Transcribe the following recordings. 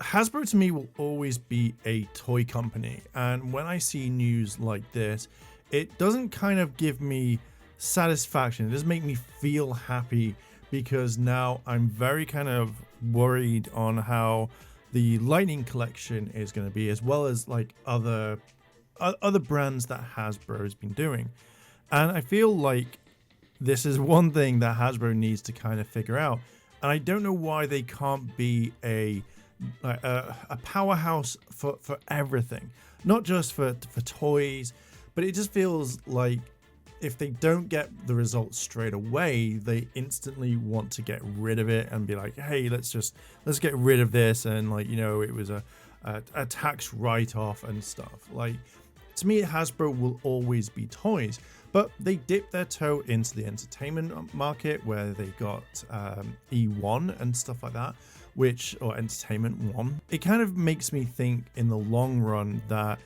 Hasbro to me will always be a toy company, and when I see news like this, it doesn't kind of give me satisfaction. It doesn't make me feel happy, because now I'm very kind of worried on how the Lightning collection is going to be, as well as like other brands that Hasbro has been doing. And I feel like this is one thing that Hasbro needs to kind of figure out. And I don't know why they can't be a powerhouse for everything, not just for toys, but it just feels like if they don't get the results straight away, they instantly want to get rid of it and be like, hey, let's get rid of this, and like, you know, it was a tax write-off and stuff. Like, to me, Hasbro will always be toys, but they dipped their toe into the entertainment market where they got E1 and stuff like that, or Entertainment One. It kind of makes me think in the long run that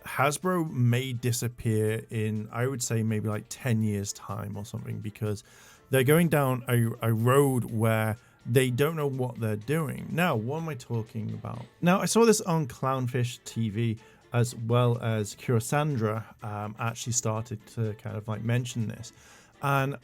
Hasbro may disappear in, I would say, maybe like 10 years time or something, because they're going down a road where they don't know what they're doing. Now, what am I talking about? Now, I saw this on Clownfish TV, as well as Kurosandra actually started to kind of like mention this. And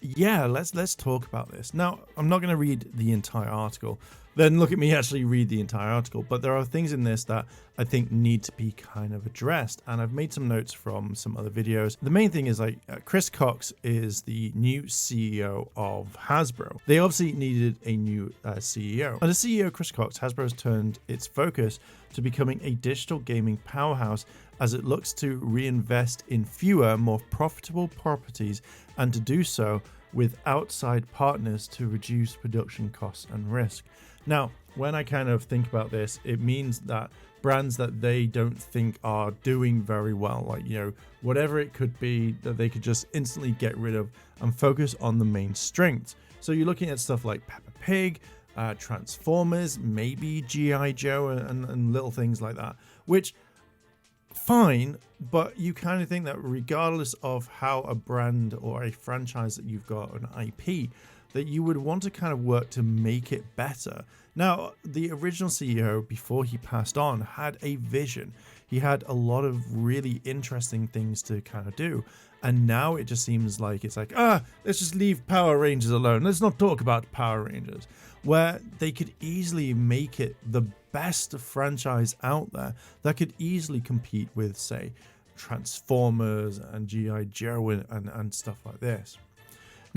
yeah, let's talk about this. Now, I'm not going to read the entire article. Then look at me actually read the entire article. But there are things in this that I think need to be kind of addressed. And I've made some notes from some other videos. The main thing is like Chris Cox is the new CEO of Hasbro. They obviously needed a new CEO. Under CEO Chris Cox, Hasbro has turned its focus to becoming a digital gaming powerhouse as it looks to reinvest in fewer, more profitable properties, and to do so with outside partners to reduce production costs and risk. Now, when I kind of think about this, it means that brands that they don't think are doing very well, like, you know, whatever it could be, that they could just instantly get rid of and focus on the main strengths. So you're looking at stuff like Peppa Pig, Transformers, maybe G.I. Joe, and little things like that, which, fine, but you kind of think that regardless of how a brand or a franchise that you've got, an IP, that you would want to kind of work to make it better. Now, the original CEO, before he passed on, had a vision. He had a lot of really interesting things to kind of do. And now it just seems like it's like, let's just leave Power Rangers alone. Let's not talk about Power Rangers. Where they could easily make it the best franchise out there that could easily compete with, say, Transformers and G.I. Joe and stuff like this.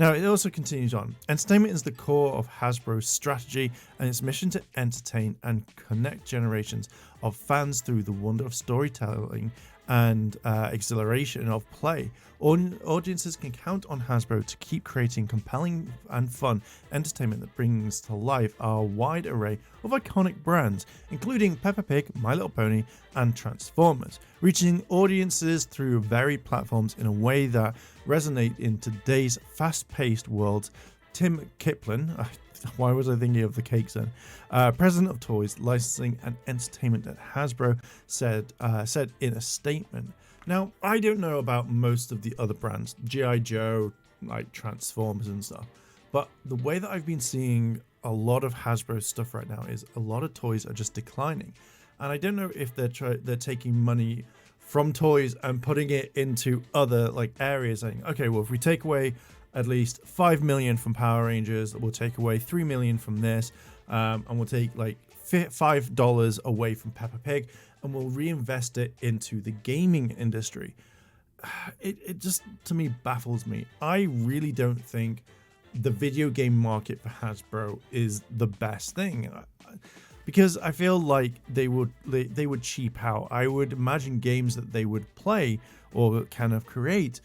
Now, it also continues on. Entertainment is the core of Hasbro's strategy and its mission to entertain and connect generations of fans through the wonder of storytelling and exhilaration of play. Audiences can count on Hasbro to keep creating compelling and fun entertainment that brings to life our wide array of iconic brands, including Peppa Pig, My Little Pony, and Transformers, reaching audiences through varied platforms in a way that resonate in today's fast-paced world. Tim Kiplin, why was I thinking of the cakes then? President of Toys, Licensing and Entertainment at Hasbro, said in a statement. Now, I don't know about most of the other brands, G.I. Joe, like Transformers and stuff, but the way that I've been seeing a lot of Hasbro stuff right now is a lot of toys are just declining. And I don't know if they're taking money from toys and putting it into other like areas, saying, okay, well, if we take away at least 5 million from Power Rangers, we'll take away 3 million from this, and we'll take like $5 away from Peppa Pig, and we'll reinvest it into the gaming industry. It just, to me, baffles me. I really don't think the video game market for Hasbro is the best thing, because I feel like they would cheap out. I would imagine games that they would play or kind of create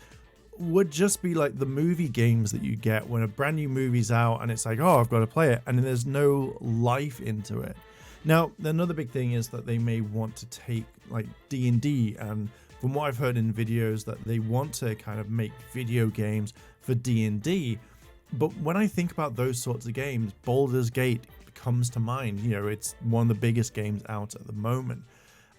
would just be like the movie games that you get when a brand new movie's out and it's like, oh, I've got to play it, and then there's no life into it. Now, another big thing is that they may want to take like D&D, and from what I've heard in videos, that they want to kind of make video games for D&D. But when I think about those sorts of games, Baldur's Gate comes to mind. You know, it's one of the biggest games out at the moment.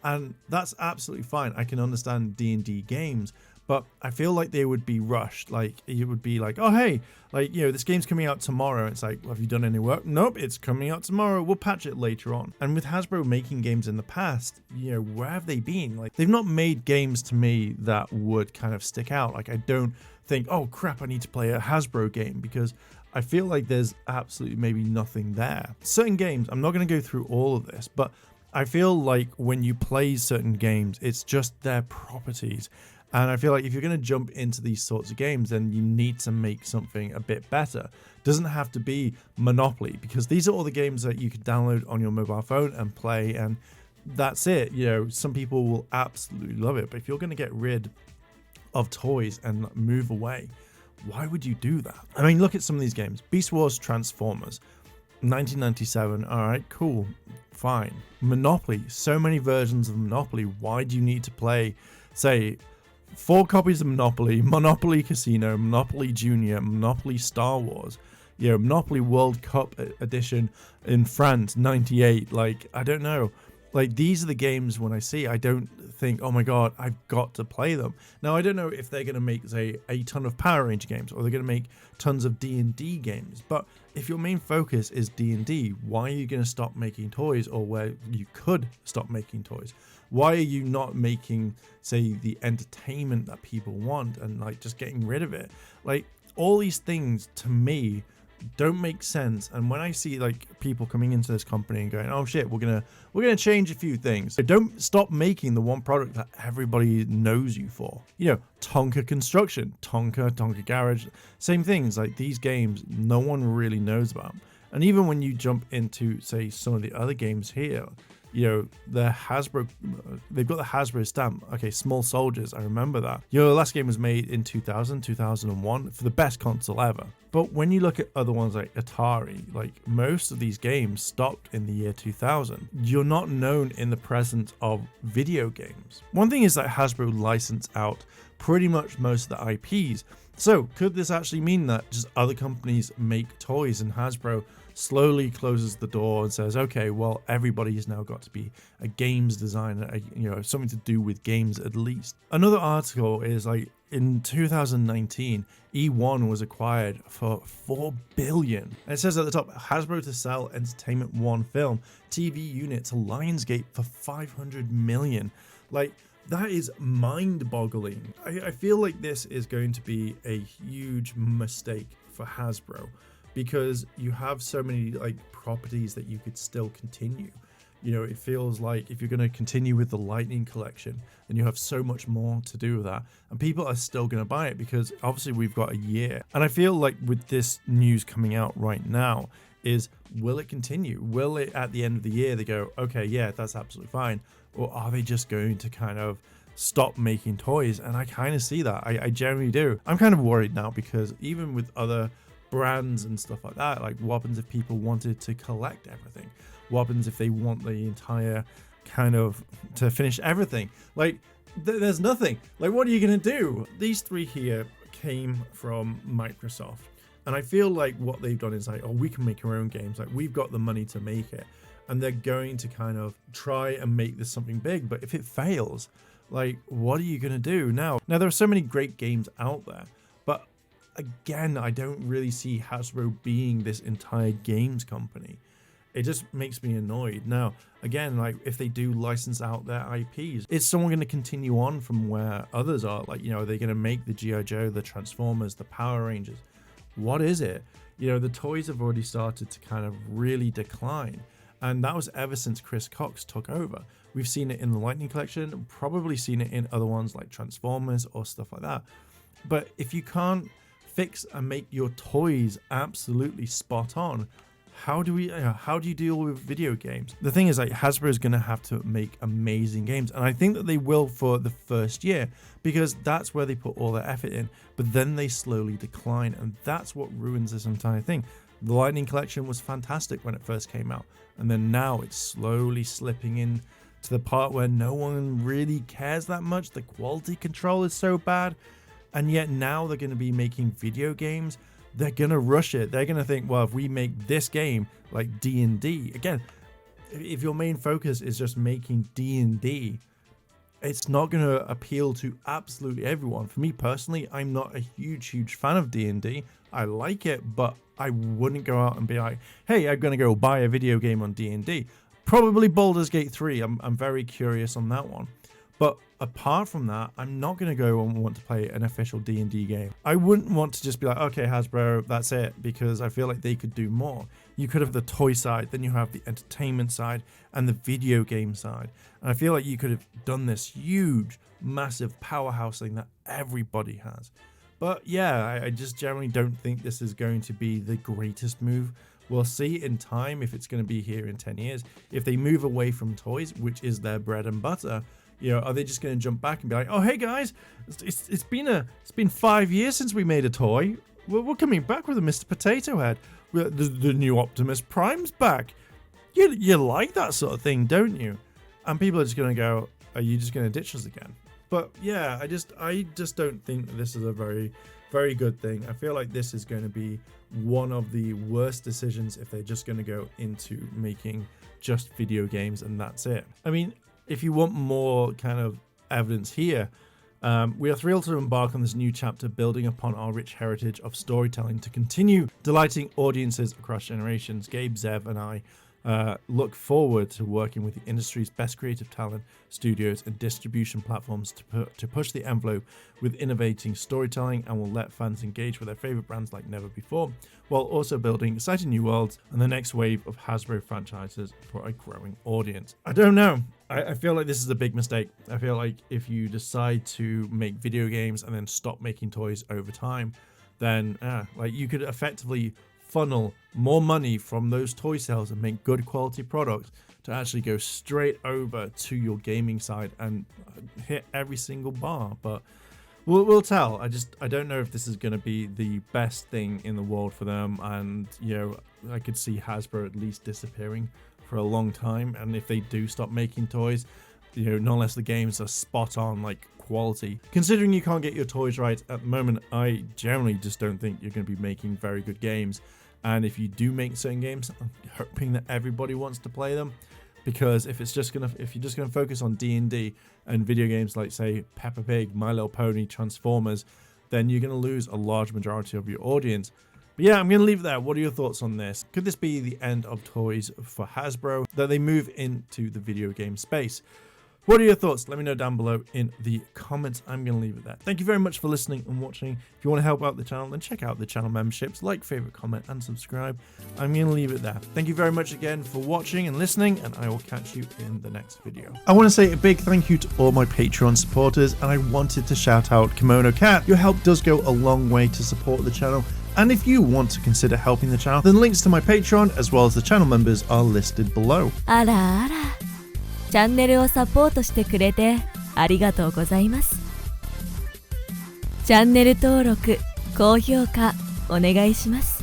And that's absolutely fine. I can understand D&D games, but I feel like they would be rushed. Like it would be like, oh hey, like this game's coming out tomorrow. It's like, well, have you done any work? Nope, it's coming out tomorrow. We'll patch it later on. And with Hasbro making games in the past, where have they been? Like they've not made games to me that would kind of stick out. Like I don't think, oh crap, I need to play a Hasbro game, because I feel like there's absolutely maybe nothing there. Certain games, I'm not going to go through all of this, but I feel like when you play certain games, it's just their properties. And I feel like if you're going to jump into these sorts of games, then you need to make something a bit better. Doesn't have to be Monopoly, because these are all the games that you could download on your mobile phone and play, and that's it. Some people will absolutely love it, but if you're going to get rid of toys and move away, why would you do that? I mean, look at some of these games. Beast Wars Transformers, 1997. All right, cool, fine. Monopoly, so many versions of Monopoly. Why do you need to play, say, 4 copies of Monopoly, Monopoly Casino, Monopoly Junior, Monopoly Star Wars, Monopoly World Cup edition in France, 98. Like, I don't know. Like, these are the games when I see, I don't think, oh my god, I've got to play them. Now, I don't know if they're going to make, say, a ton of Power Ranger games, or they're going to make tons of D&D games, but if your main focus is D&D, why are you going to stop making toys, or where you could stop making toys? Why are you not making, say, the entertainment that people want, and like just getting rid of it? Like, all these things to me don't make sense. And when I see like people coming into this company and going, oh shit, we're gonna change a few things, don't stop making the one product that everybody knows you for. Tonka Construction, Tonka Garage, same things. Like, these games no one really knows about. And even when you jump into, say, some of the other games here, the Hasbro, they've got the Hasbro stamp. Okay, Small Soldiers, I remember that. The last game was made in 2001 for the best console ever. But when you look at other ones like Atari, like most of these games stopped in the year 2000. You're not known in the presence of video games. One thing is that Hasbro licensed out pretty much most of the IPs. So could this actually mean that just other companies make toys and Hasbro slowly closes the door and says, okay, well, everybody has now got to be a games designer, something to do with games at least. Another article is like, in 2019, E1 was acquired for $4 billion. And it says at the top, Hasbro to sell Entertainment One film TV unit to Lionsgate for $500 million. Like, that is mind-boggling. I feel like this is going to be a huge mistake for Hasbro, because you have so many like properties that you could still continue. It feels like if you're going to continue with the Lightning collection, then you have so much more to do with that, and people are still going to buy it, because obviously we've got a year. And I feel like with this news coming out right now is, will it continue? Will it, at the end of the year, they go, okay, yeah, that's absolutely fine? Or are they just going to kind of stop making toys? And I kind of see that. I generally do. I'm kind of worried now, because even with other brands and stuff like that, like, what happens if people wanted to collect everything? What happens if they want the entire kind of to finish everything? Like, there's nothing. Like, what are you gonna do? These 3 here came from Microsoft, and I feel like what they've done is like, oh, we can make our own games, like, we've got the money to make it, and they're going to kind of try and make this something big. But if it fails, like, what are you gonna do now? There are so many great games out there, but again, I don't really see Hasbro being this entire games company. It just makes me annoyed. Now, again, like, if they do license out their IPs, is someone going to continue on from where others are? Like, are they going to make the G.I. Joe, the Transformers, the Power Rangers? What is it? The toys have already started to kind of really decline. And that was ever since Chris Cox took over. We've seen it in the Lightning Collection, probably seen it in other ones like Transformers or stuff like that. But if you can't fix and make your toys absolutely spot on, how do you deal with video games? The thing is, like, Hasbro is going to have to make amazing games, and I think that they will for the first year, because that's where they put all their effort in, but then they slowly decline, and that's what ruins this entire thing. The Lightning Collection was fantastic when it first came out, and then now it's slowly slipping in to the part where no one really cares that much. The quality control is so bad, and yet now they're going to be making video games. They're going to rush it. They're going to think, well, if we make this game like D&D, again, if your main focus is just making D&D, it's not going to appeal to absolutely everyone. For me personally, I'm not a huge fan of D&D. I like it, but I wouldn't go out and be like, hey, I'm going to go buy a video game on D&D. Probably Baldur's Gate 3. I'm very curious on that one. But apart from that, I'm not going to go and want to play an official D&D game. I wouldn't want to just be like, okay, Hasbro, that's it, because I feel like they could do more. You could have the toy side, then you have the entertainment side and the video game side. And I feel like you could have done this huge, massive powerhouse thing that everybody has. But yeah, I just generally don't think this is going to be the greatest move. We'll see in time if it's going to be here in 10 years. If they move away from toys, which is their bread and butter, you know, are they just going to jump back and be like, oh, hey guys, it's been 5 years since we made a toy. We're coming back with a Mr. Potato Head. The new Optimus Prime's back. You like that sort of thing, don't you? And people are just going to go, are you just going to ditch us again? But yeah, I just don't think that this is a very, very good thing. I feel like this is going to be one of the worst decisions if they're just going to go into making just video games and that's it. I mean, if you want more kind of evidence here, we are thrilled to embark on this new chapter building upon our rich heritage of storytelling to continue delighting audiences across generations. Gabe, Zev, and I look forward to working with the industry's best creative talent, studios, and distribution platforms to push the envelope with innovating storytelling, and will let fans engage with their favorite brands like never before, while also building exciting new worlds and the next wave of Hasbro franchises for a growing audience. I don't know. I feel like this is a big mistake. I feel like if you decide to make video games and then stop making toys over time, then like you could effectively funnel more money from those toy sales and make good quality products to actually go straight over to your gaming side and hit every single bar. But we'll tell. I don't know if this is going to be the best thing in the world for them, and you know, I could see Hasbro at least disappearing for a long time. And if they do stop making toys, you know, not unless the games are spot on like quality. Considering you can't get your toys right at the moment, I generally just don't think you're going to be making very good games. And if you do make certain games, I'm hoping that everybody wants to play them, because if you're just gonna focus on D&D and video games like, say, Peppa Pig, My Little Pony, Transformers, then you're gonna lose a large majority of your audience. But yeah, I'm gonna leave it there. What are your thoughts on this? Could this be the end of toys for Hasbro, that they move into the video game space? What are your thoughts? Let me know down below in the comments. I'm going to leave it there. Thank you very much for listening and watching. If you want to help out the channel, then check out the channel memberships, like, favorite, comment, and subscribe. I'm going to leave it there. Thank you very much again for watching and listening, and I will catch you in the next video. I want to say a big thank you to all my Patreon supporters, and I wanted to shout out Kimono Cat. Your help does go a long way to support the channel. And if you want to consider helping the channel, then links to my Patreon as well as the channel members are listed below. あらあら。チャンネルをサポートしてくれてありがとうございます。チャンネル登録、高評価お願いします。